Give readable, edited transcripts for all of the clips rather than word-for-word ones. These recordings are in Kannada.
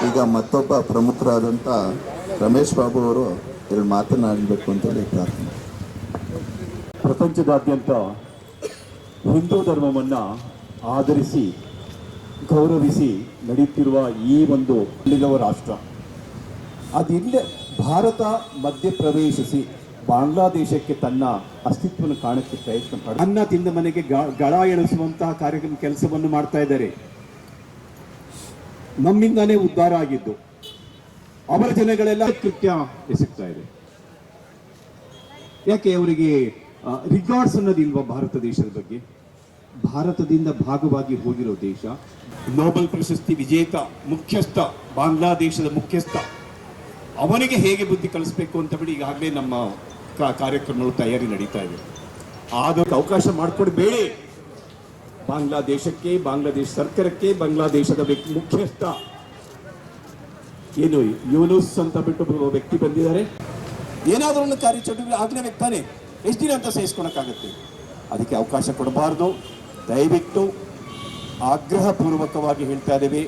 ಈಗ ಮತ್ತೊಬ್ಬ ಪ್ರಮುಖರಾದಂಥ ರಮೇಶ್ ಬಾಬು ಅವರು ಇಲ್ಲಿ ಮಾತನಾಡಬೇಕು ಅಂತೇಳಿ ಪ್ರಾರ್ಥನೆ. ಪ್ರಪಂಚದಾದ್ಯಂತ ಹಿಂದೂ ಧರ್ಮವನ್ನು ಆಧರಿಸಿ ಗೌರವಿಸಿ ನಡೆಯುತ್ತಿರುವ ಈ ಒಂದು ಇಲ್ಲಿರುವ ರಾಷ್ಟ್ರ, ಅದಿಲ್ಲೇ ಭಾರತ ಮಧ್ಯಪ್ರವೇಶಿಸಿ ಬಾಂಗ್ಲಾದೇಶಕ್ಕೆ ತನ್ನ ಅಸ್ತಿತ್ವವನ್ನು ಕಾಣಕ್ಕೆ ಪ್ರಯತ್ನ ಮಾಡಿ ಅನ್ನ ತಿಂದ ಮನೆಗೆ ಗಳ ಎಣಿಸುವಂತಹ ಕಾರ್ಯಕ್ರಮ ಕೆಲಸವನ್ನು ಮಾಡ್ತಾ ಇದ್ದಾರೆ. ನಮ್ಮಿಂದಾನೇ ಉದ್ಧಾರ ಆಗಿದ್ದು ಅವರ ಜನಗಳೆಲ್ಲ ಕೃತ್ಯ ಎಸಗ್ತಾ ಇದೆ. ಯಾಕೆ ಅವರಿಗೆ ರಿಗಾರ್ಡ್ಸ್ ಅನ್ನೋದಿಲ್ವಾ ಭಾರತ ದೇಶದ ಬಗ್ಗೆ? ಭಾರತದಿಂದ ಭಾಗವಾಗಿ ಹೋಗಿರೋ ದೇಶ. ನೋಬೆಲ್ ಪ್ರಶಸ್ತಿ ವಿಜೇತ ಮುಖ್ಯಸ್ಥ, ಬಾಂಗ್ಲಾದೇಶದ ಮುಖ್ಯಸ್ಥ, ಅವನಿಗೆ ಹೇಗೆ ಬುದ್ಧಿ ಕಲಿಸ್ಬೇಕು ಅಂತ ಬಿಡಿ ಈಗಾಗಲೇ ನಮ್ಮ ಕಾರ್ಯಕ್ರಮಗಳು ತಯಾರಿ ನಡೀತಾ ಇದೆ. ಅದಕ್ಕೆ ಅವಕಾಶ ಮಾಡಿಕೊಡ್ಬೇಡಿ. ಬಾಂಗ್ಲಾದೇಶಕ್ಕೆ, ಬಾಂಗ್ಲಾದೇಶ ಸರ್ಕಾರಕ್ಕೆ, ಬಾಂಗ್ಲಾದೇಶದ ಮುಖ್ಯಸ್ಥ ಏನು ಯೂನುಸ್ ಅಂತ ಬಿಟ್ಟು ವ್ಯಕ್ತಿ ಬಂದಿದ್ದಾರೆ. ಏನಾದರೂ ಒಂದು ಕಾರ್ಯಚಟುವಟಿಕೆ ಆಗಲೇ ತಾನೆ, ಎಷ್ಟು ದಿನ ಅಂತ ಸಹಿಸ್ಕೊಳಕ್ಕಾಗತ್ತೆ? ಅದಕ್ಕೆ ಅವಕಾಶ ಕೊಡಬಾರ್ದು. ದಯವಿಟ್ಟು ಆಗ್ರಹಪೂರ್ವಕವಾಗಿ ಹೇಳ್ತಾ ಇದ್ದೇವೆ,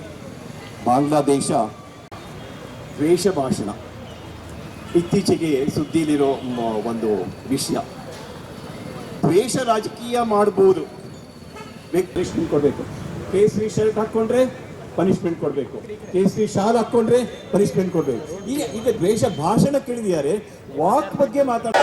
ಬಾಂಗ್ಲಾದೇಶ ದ್ವೇಷ ಭಾಷಣ ಇತ್ತೀಚೆಗೆ ಸುದ್ದಿಲಿರೋ ಒಂದು ವಿಷಯ. ದ್ವೇಷ ರಾಜಕೀಯ ಮಾಡ್ಬೋದು, ಪನಿಷ್ಮೆಂಟ್ ಕೊಡಬೇಕು. ಕೇಸರಿ ಶರ್ಟ್ ಹಾಕ್ಕೊಂಡ್ರೆ ಪನಿಷ್ಮೆಂಟ್ ಕೊಡಬೇಕು, ಕೇಸರಿ ಶಾಲ್ ಹಾಕ್ಕೊಂಡ್ರೆ ಪನಿಷ್ಮೆಂಟ್ ಕೊಡಬೇಕು. ಈಗ ದ್ವೇಷ ಭಾಷಣ ಕೇಳಿದ್ದಾರೆ, ವಾಕ್ ಬಗ್ಗೆ ಮಾತಾಡ